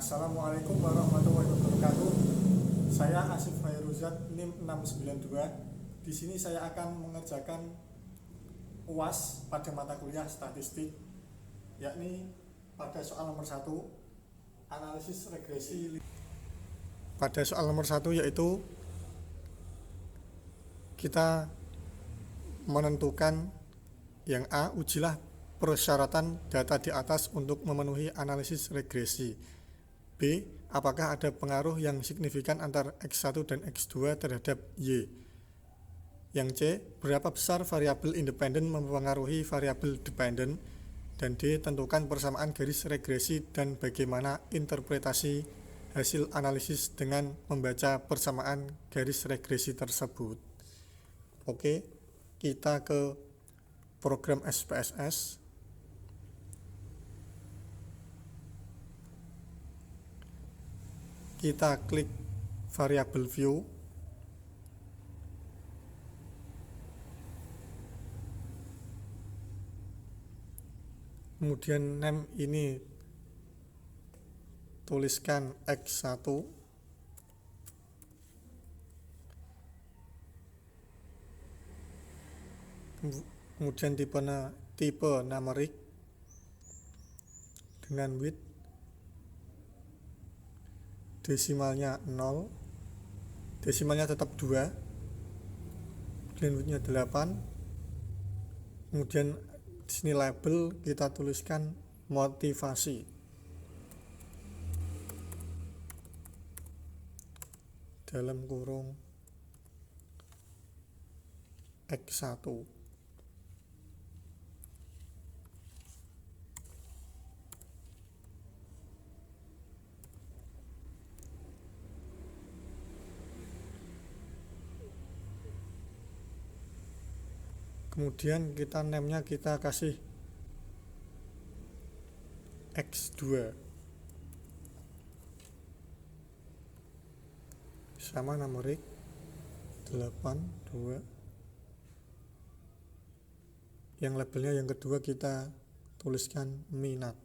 Assalamualaikum warahmatullahi wabarakatuh. Saya Asif Fairuzat, NIM 692. Di sini saya akan mengerjakan UAS pada mata kuliah statistik, yakni pada soal nomor 1, analisis regresi. Pada soal nomor 1 yaitu kita menentukan yang A, ujilah persyaratan data di atas untuk memenuhi analisis regresi. B, apakah ada pengaruh yang signifikan antara X1 dan X2 terhadap Y. Yang C, berapa besar variabel independen mempengaruhi variabel dependen. Dan D, tentukan persamaan garis regresi dan bagaimana interpretasi hasil analisis dengan membaca persamaan garis regresi tersebut. Oke, kita ke program SPSS. Kita klik variabel view. Kemudian name ini tuliskan X1. Kemudian tipe numeric dengan width desimalnya 0, desimalnya tetap 2, kemudian widthnya 8. Kemudian di sini label kita tuliskan motivasi. Dalam kurung X1. Kemudian kita name-nya kita kasih X2 sama numerik 82. Yang labelnya yang kedua kita tuliskan minat.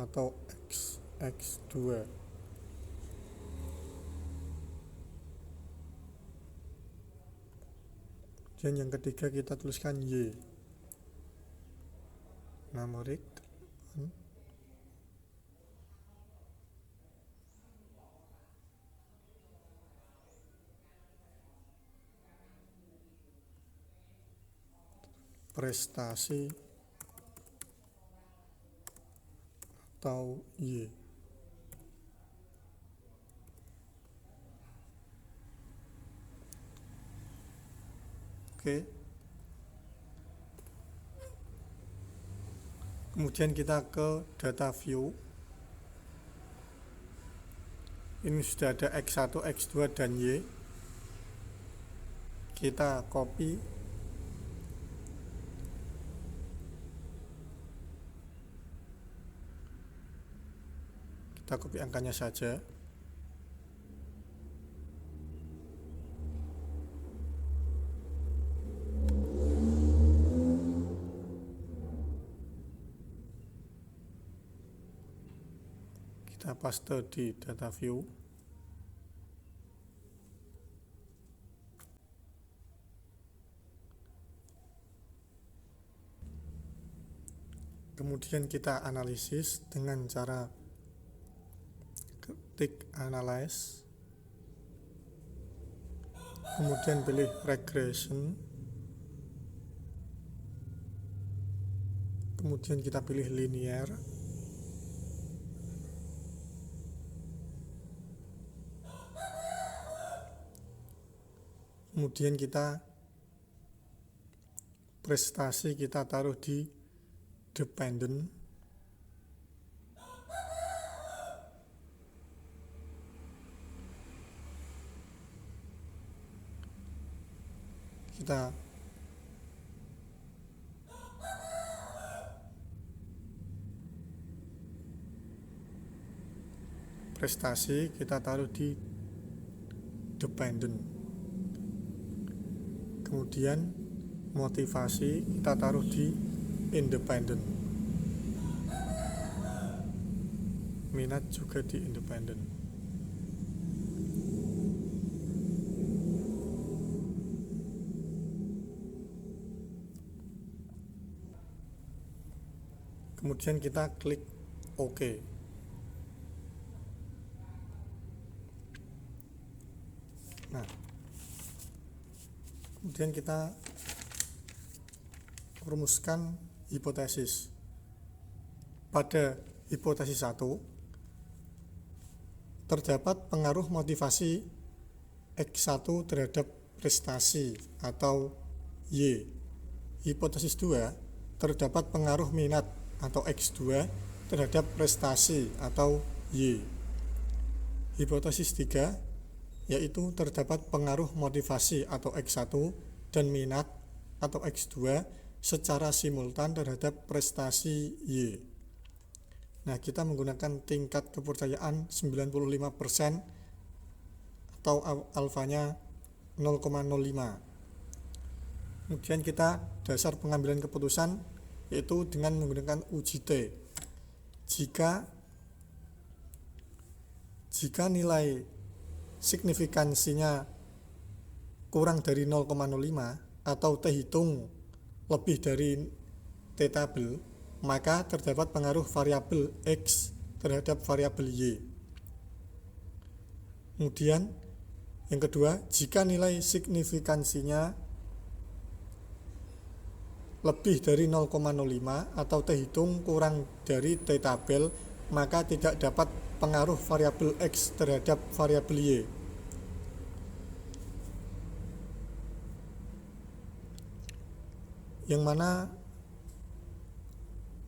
Atau X2. Dan yang ketiga kita tuliskan Y. Numerik. Prestasi atau Y. Oke. Kemudian kita ke data view. Ini sudah ada X1, X2 dan Y. Kita copy. Kita copy angkanya saja. Kita paste di data view. Kemudian kita analisis dengan cara ketik analyze. Kemudian pilih regression. Kemudian kita pilih linear. Kemudian kita prestasi kita taruh di dependent. Kita prestasi kita taruh di dependent. Kemudian motivasi kita taruh di independen. Minat juga di independen. Kemudian kita klik OK. Nah, kemudian kita rumuskan hipotesis. Pada hipotesis 1, terdapat pengaruh motivasi X1 terhadap prestasi atau Y. Hipotesis 2, terdapat pengaruh minat atau X2 terhadap prestasi atau Y. Hipotesis 3, yaitu terdapat pengaruh motivasi atau X1 dan minat atau X2 secara simultan terhadap prestasi Y. Nah, kita menggunakan tingkat kepercayaan 95% atau alfanya 0,05. Kemudian kita dasar pengambilan keputusan yaitu dengan menggunakan uji T. Jika nilai signifikansinya kurang dari 0,05 atau T hitung lebih dari T tabel, maka terdapat pengaruh variabel X terhadap variabel Y. Kemudian yang kedua, jika nilai signifikansinya lebih dari 0,05 atau T hitung kurang dari T tabel, maka tidak dapat pengaruh variabel X terhadap variabel Y. Yang mana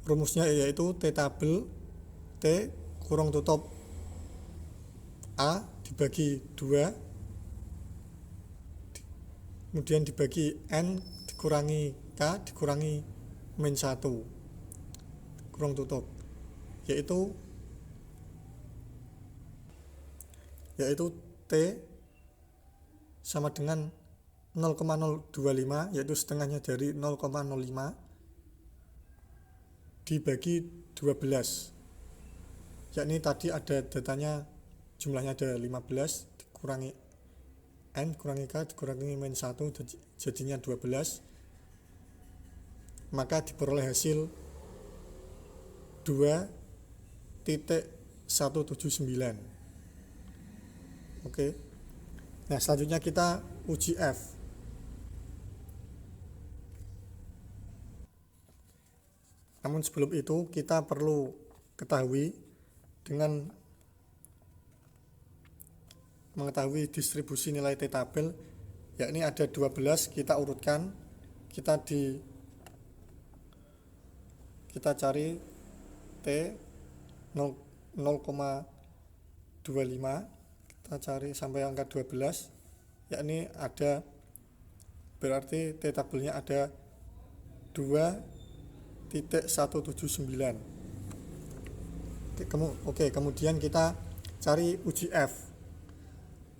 rumusnya yaitu T tabel T kurung tutup A dibagi 2, kemudian dibagi N dikurangi K dikurangi min 1 kurung tutup, yaitu T sama dengan 0,025, yaitu setengahnya dari 0,05 dibagi 12, yakni tadi ada datanya jumlahnya ada 15 dikurangi N kurangi K dikurangi min 1 jadinya 12, maka diperoleh hasil 2.179. Oke. Nah, selanjutnya kita uji F. Namun sebelum itu kita perlu ketahui dengan mengetahui distribusi nilai T tabel, yakni ada 12, kita urutkan, kita cari T 0,25, kita cari sampai angka 12, yakni ada, berarti T tabelnya ada 2.179. Oke, kemudian kita cari uji F.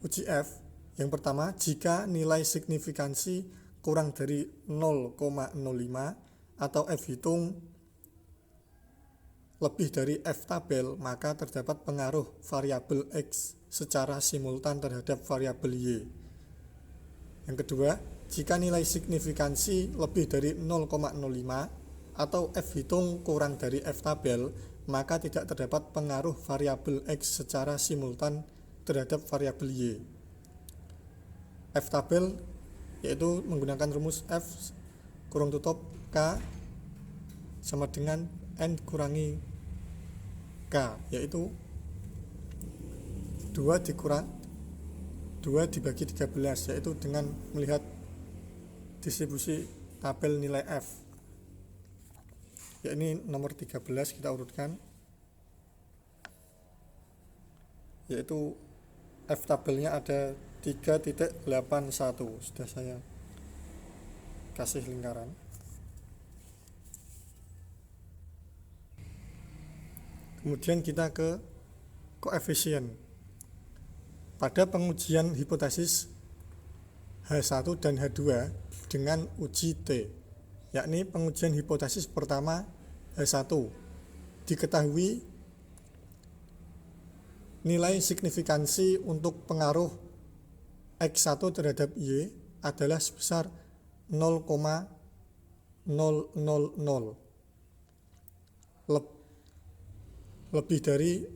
Uji F yang pertama, jika nilai signifikansi kurang dari 0,05 atau F hitung lebih dari F tabel, maka terdapat pengaruh variabel X secara simultan terhadap variabel Y. Yang kedua, jika nilai signifikansi lebih dari 0,05 atau F hitung kurang dari F tabel, maka tidak terdapat pengaruh variabel X secara simultan terhadap variabel Y. F tabel yaitu menggunakan rumus F kurung tutup K sama dengan N kurangi K, yaitu 2 dibagi 13, yaitu dengan melihat distribusi tabel nilai F. Yakni nomor 13 kita urutkan, yaitu F tabelnya ada 3.81, sudah saya kasih lingkaran. Kemudian kita ke koefisien. Pada pengujian hipotesis H1 dan H2 dengan uji T, yakni pengujian hipotesis pertama H1. Diketahui nilai signifikansi untuk pengaruh X1 terhadap Y adalah sebesar 0,000 lebih dari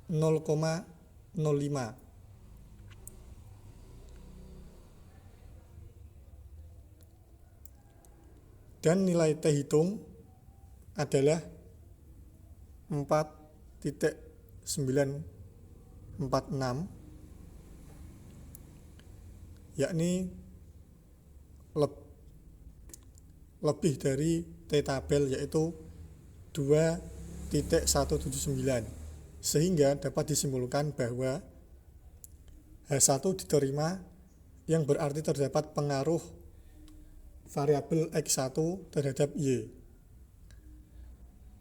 0,05. Dan nilai T hitung adalah 4,946, yakni lebih dari T tabel, yaitu 2,179, sehingga dapat disimpulkan bahwa H1 diterima, yang berarti terdapat pengaruh variabel X1 terhadap Y.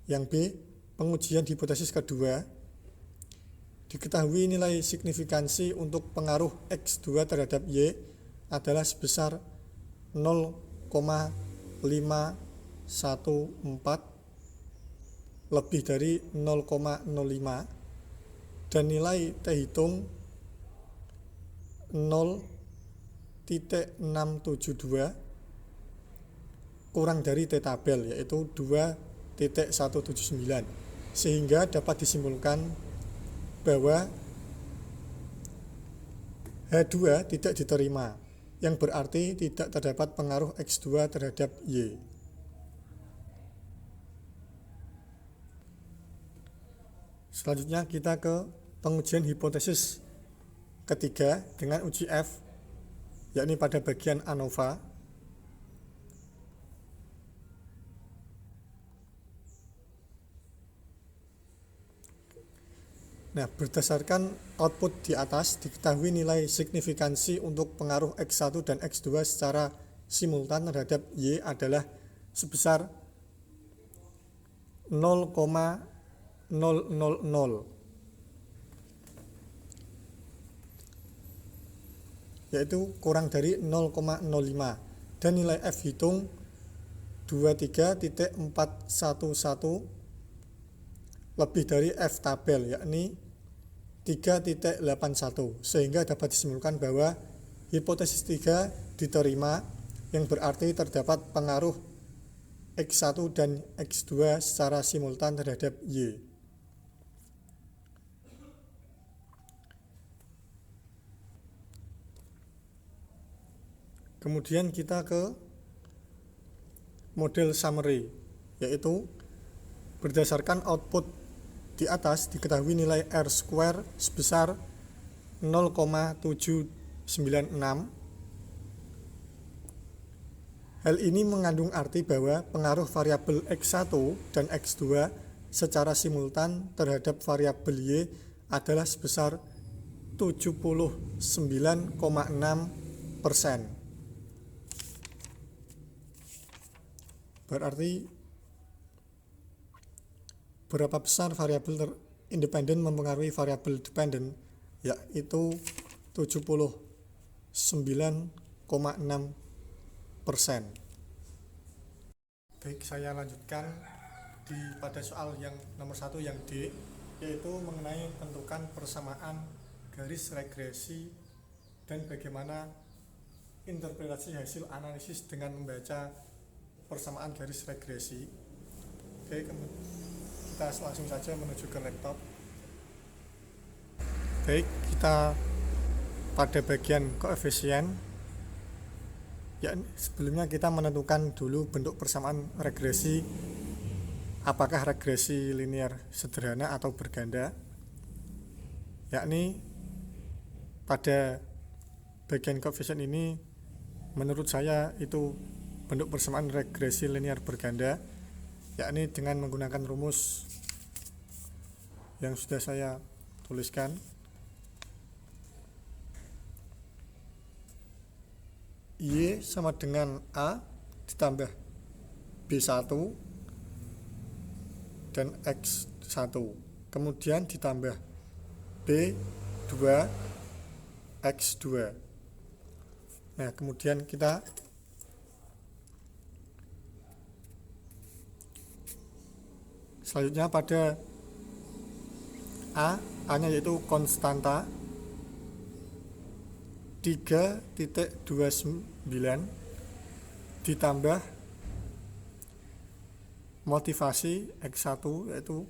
Yang B, pengujian hipotesis kedua. Diketahui nilai signifikansi untuk pengaruh X2 terhadap Y adalah sebesar 0,514 lebih dari 0,05, dan nilai T hitung 0,672 kurang dari T tabel, yaitu 2,179, sehingga dapat disimpulkan bahwa H2 tidak diterima, yang berarti tidak terdapat pengaruh X2 terhadap Y. Selanjutnya kita ke pengujian hipotesis ketiga dengan uji F, yakni pada bagian ANOVA. Nah, berdasarkan output di atas, diketahui nilai signifikansi untuk pengaruh X1 dan X2 secara simultan terhadap Y adalah sebesar 0,000, yaitu kurang dari 0,05, dan nilai F hitung 23,411 lebih dari F tabel, yakni 3,81, sehingga dapat disimpulkan bahwa hipotesis 3 diterima, yang berarti terdapat pengaruh X1 dan X2 secara simultan terhadap Y. Kemudian kita ke model summary, yaitu berdasarkan output di atas diketahui nilai R² sebesar 0,796. Hal ini mengandung arti bahwa pengaruh variabel X1 dan X2 secara simultan terhadap variabel Y adalah sebesar 79,6%. Berarti berapa besar variabel independen mempengaruhi variabel dependen, yaitu 79,6%. Baik, saya lanjutkan pada soal yang nomor 1 yang D, yaitu mengenai tentukan persamaan garis regresi dan bagaimana interpretasi hasil analisis dengan membaca persamaan garis regresi. Oke, kita langsung saja menuju ke laptop. Baik, kita pada bagian koefisien. Ya, sebelumnya kita menentukan dulu bentuk persamaan regresi. Apakah regresi linear sederhana atau berganda? Yakni pada bagian koefisien ini menurut saya itu bentuk persamaan regresi linear berganda, yakni dengan menggunakan rumus yang sudah saya tuliskan. Y sama dengan A ditambah B1 dan X1, kemudian ditambah B2 X2. Nah, kemudian kita Selanjutnya pada A-nya yaitu konstanta 3.29 ditambah motivasi X1 yaitu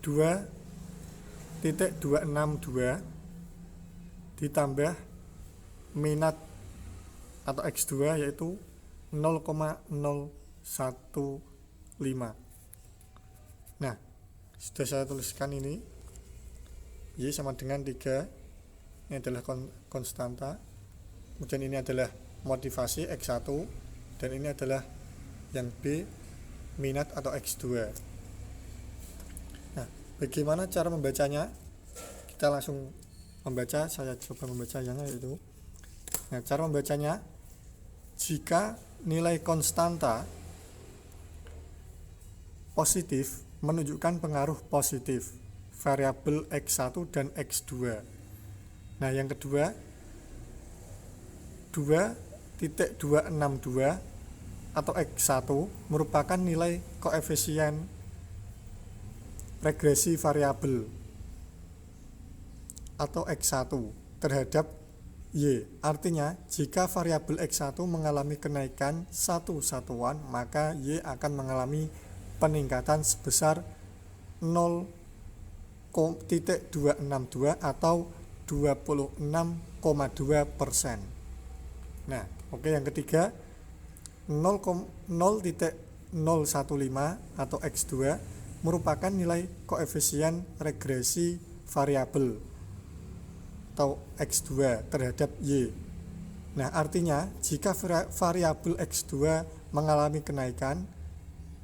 2.262 ditambah minat atau X2 yaitu 0,015. Nah, sudah saya tuliskan ini. Y sama dengan 3. Ini adalah konstanta. Kemudian ini adalah motivasi X1 dan ini adalah yang B, minat atau X2. Nah, bagaimana cara membacanya? Kita langsung membaca, saya coba membacanya yaitu. Nah, cara membacanya, jika nilai konstanta positif menunjukkan pengaruh positif variabel X1 dan X2. Nah, yang kedua 2.262 atau X1 merupakan nilai koefisien regresi variabel atau X1 terhadap Y. Artinya, jika variabel X1 mengalami kenaikan satu satuan, maka Y akan mengalami peningkatan sebesar 0.262 atau 26,2%. Nah, oke, yang ketiga 0.015 atau X2 merupakan nilai koefisien regresi variabel atau X2 terhadap Y. Nah, artinya jika variabel X2 mengalami kenaikan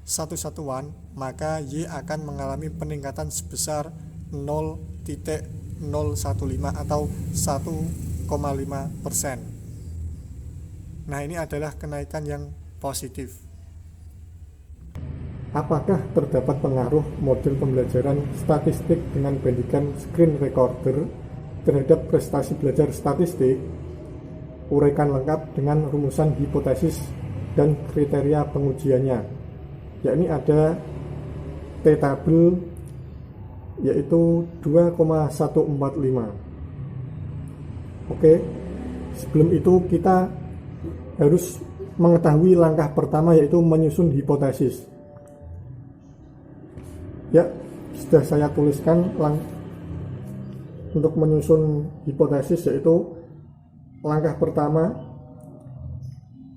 satu satuan, maka Y akan mengalami peningkatan sebesar 0.015 atau 1,5%. Nah, ini adalah kenaikan yang positif. Apakah terdapat pengaruh model pembelajaran statistik dengan bandingkan screen recorder terhadap prestasi belajar statistik? Uraikan lengkap dengan rumusan hipotesis dan kriteria pengujiannya. Yakni ada T-tabel yaitu 2,145. Oke, sebelum itu kita harus mengetahui langkah pertama yaitu menyusun hipotesis. Ya, sudah saya tuliskan untuk menyusun hipotesis yaitu langkah pertama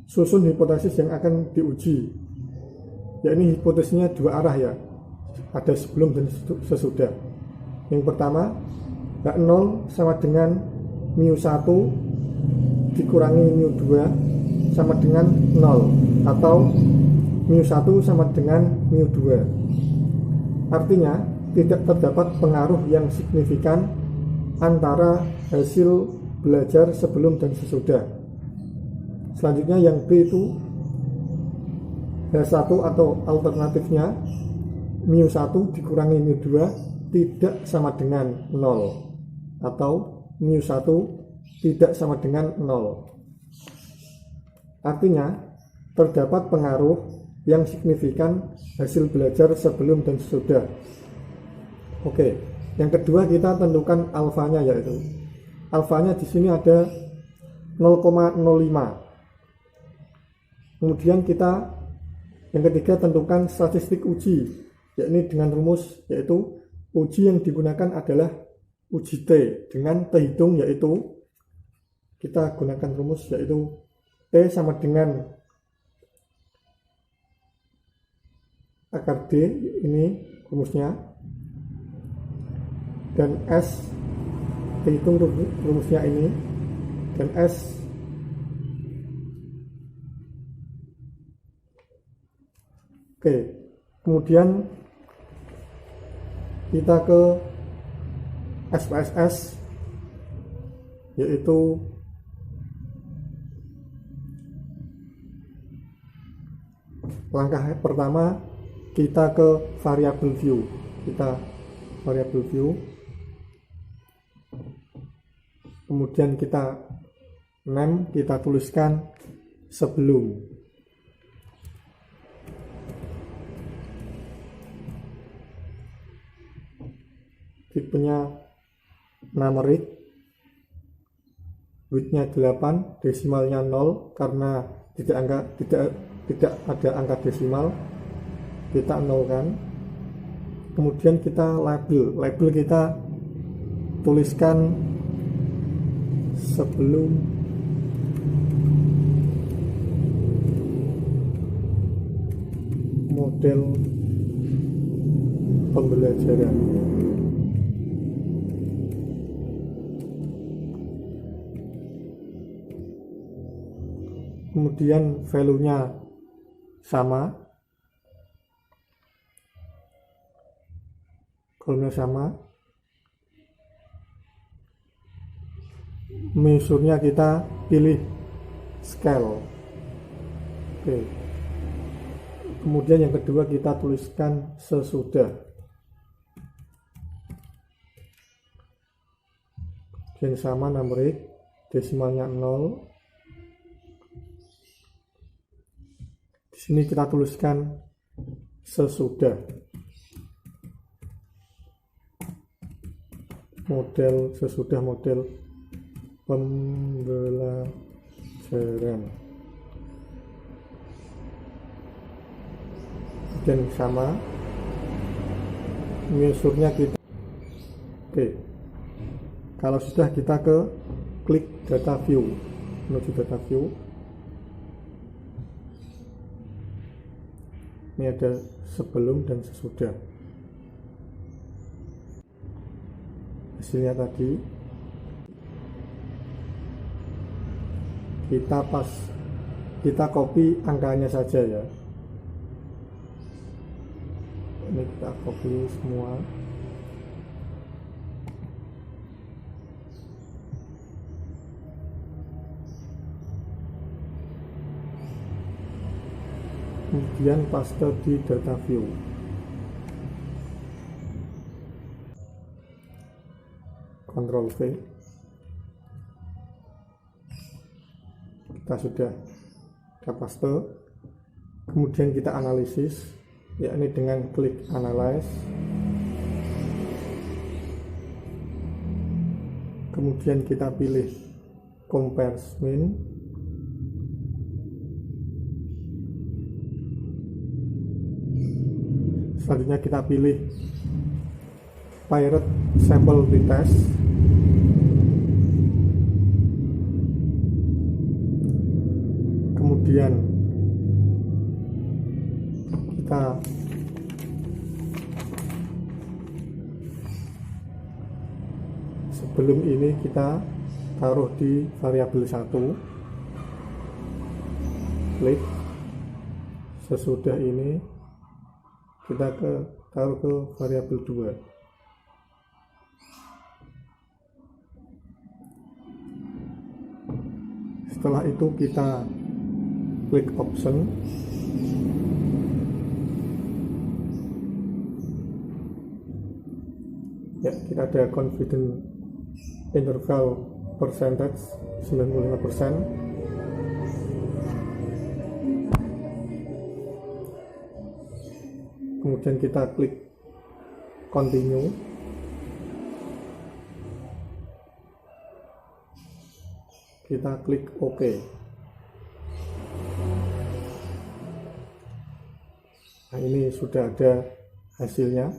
susun hipotesis yang akan diuji. Ya, ini hipotesisnya dua arah ya, ada sebelum dan sesudah. Yang pertama, H0 sama dengan μ1 dikurangi μ2 sama dengan 0 atau μ1 sama dengan μ2. Artinya tidak terdapat pengaruh yang signifikan antara hasil belajar sebelum dan sesudah. Selanjutnya yang B itu H1 atau alternatifnya μ1 dikurangi μ2 tidak sama dengan 0 atau μ1 tidak sama dengan 0. Artinya terdapat pengaruh yang signifikan hasil belajar sebelum dan sesudah. Oke, yang kedua kita tentukan alfanya, yaitu alfanya di sini ada 0,05. Kemudian kita yang ketiga tentukan statistik uji, yakni dengan rumus yaitu uji yang digunakan adalah uji T dengan T hitung, yaitu kita gunakan rumus yaitu T sama dengan akar D, ini rumusnya, dan S T hitung rumusnya ini, dan S oke. Kemudian kita ke SPSS, yaitu langkah pertama kita ke variable view. Kemudian kita name, kita tuliskan sebelum. tipenya numeric, widthnya 8, desimalnya 0 karena tidak ada angka desimal, kita nolkan. Kemudian kita label kita tuliskan sebelum model pembelajaran. Kemudian value-nya sama, kolomnya sama, measure-nya kita pilih scale. Oke. Kemudian yang kedua kita tuliskan sesudah. Dan sama numeric, desimalnya 0. Di sini kita tuliskan sesudah. Sesudah model pembelajaran. Dan sama measure-nya kita. Oke. Kalau sudah kita klik data view, menuju data view. Ini ada sebelum dan sesudah. Hasilnya tadi kita copy angkanya saja ya. Ini kita copy semua. Kemudian paste di data view. Ctrl V. Kita sudah paste. Kemudian kita analisis, yakni dengan klik analyze. Kemudian kita pilih compare mean. Selanjutnya kita pilih pirate sample retest. Kemudian kita sebelum ini kita taruh di variabel 1, klik. Sesudah ini kita taruh ke variabel 2. Setelah itu kita klik option. Ya, kita ada confidence interval percentage 95%. Kemudian kita klik continue. Kita klik OK. Nah, ini sudah ada hasilnya.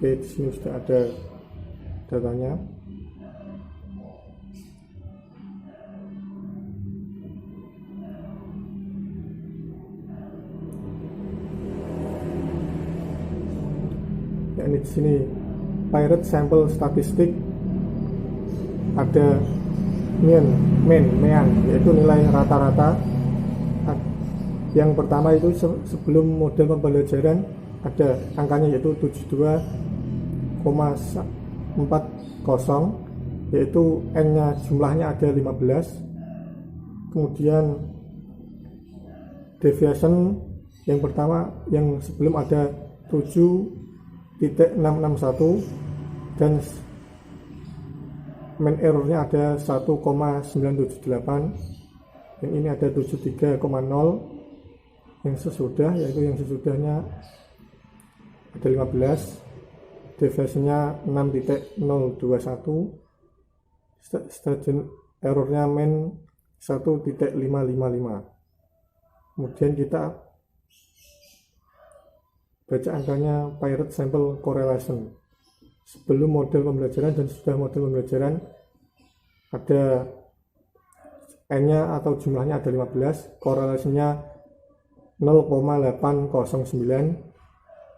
Oke, di sini sudah ada datanya. Ya, ini di sini pirate sample statistik ada mean, yaitu nilai rata-rata. Yang pertama itu sebelum model pembelajaran ada angkanya yaitu 72,1 yaitu N-nya jumlahnya ada 15. Kemudian deviation yang pertama yang sebelum ada 7.661 dan main errornya ada 1,978, yang ini ada 73,0, yang sesudah yaitu yang sesudahnya ada 15, deviationnya 6.021, staging errornya main 1.555. Kemudian kita baca angkanya pirate sample correlation sebelum model pembelajaran dan sesudah model pembelajaran. Ada N-nya atau jumlahnya ada 15, korelasinya 0,809,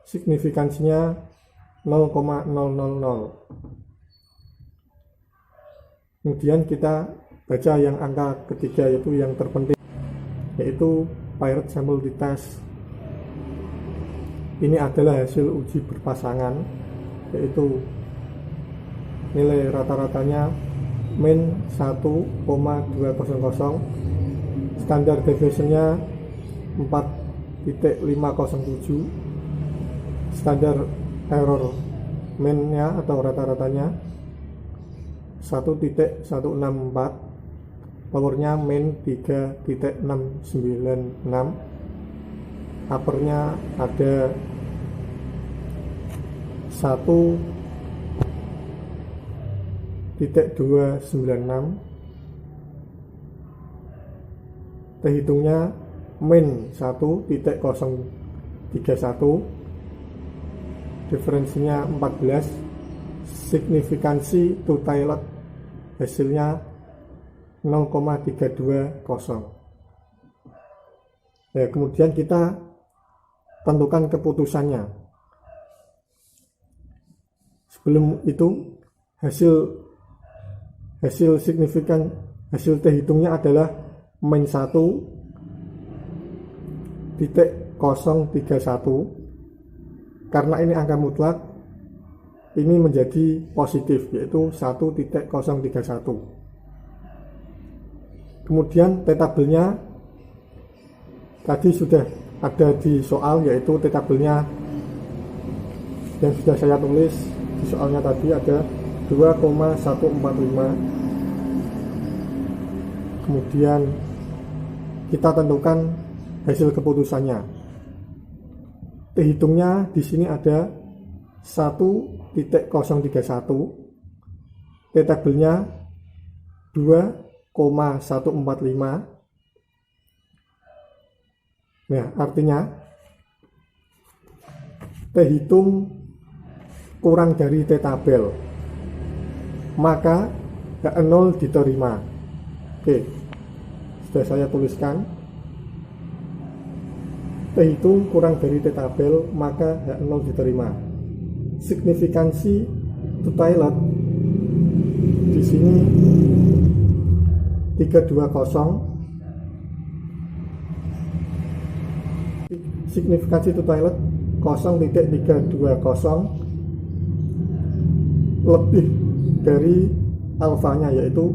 signifikansinya 0,000. Kemudian kita baca yang angka ketiga, yaitu yang terpenting, yaitu pirate sample t-test. Ini adalah hasil uji berpasangan, yaitu nilai rata-ratanya min 1,200, standar deviationnya 4.507, standar error min-nya atau rata-ratanya 1.164, powernya min 3.696, uppernya ada 1.296, terhitungnya min 1.031, diferensinya 14, signifikansi two-tailed hasilnya 0,320. Ya, kemudian kita tentukan keputusannya. Sebelum itu hasil signifikan, hasil terhitungnya adalah min 1.031. Karena ini angka mutlak, ini menjadi positif, yaitu 1.031. Kemudian t-tabelnya tadi sudah ada di soal, yaitu t-tabelnya yang sudah saya tulis di soalnya tadi ada 2,145. Kemudian kita tentukan hasil keputusannya. Terhitungnya di sini ada 1.031, t-tabelnya 2,145. Nah, artinya terhitung kurang dari t-tabel, maka H0 diterima. Oke, sudah saya tuliskan. Terhitung kurang dari t-tabel, maka H0 diterima. Signifikansi two-tailed di sini 320. Signifikansi two-tailed 0.320 lebih dari alfanya, yaitu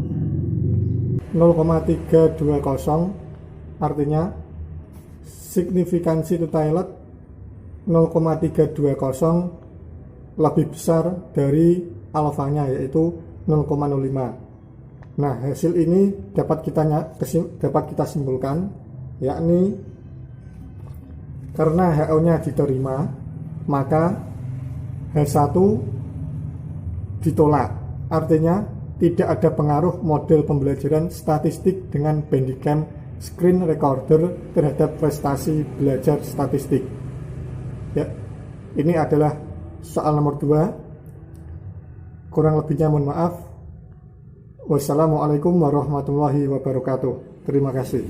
0,320. Artinya signifikansi two-tailed 0,320 lebih besar dari alfanya, yaitu 0,05. Nah, hasil ini dapat kita simpulkan, yakni karena HO-nya diterima, maka H1 ditolak. Artinya tidak ada pengaruh model pembelajaran statistik dengan Bandicam screen recorder terhadap prestasi belajar statistik. Ya, ini adalah soal nomor 2. Kurang lebihnya mohon maaf. Wassalamualaikum warahmatullahi wabarakatuh. Terima kasih.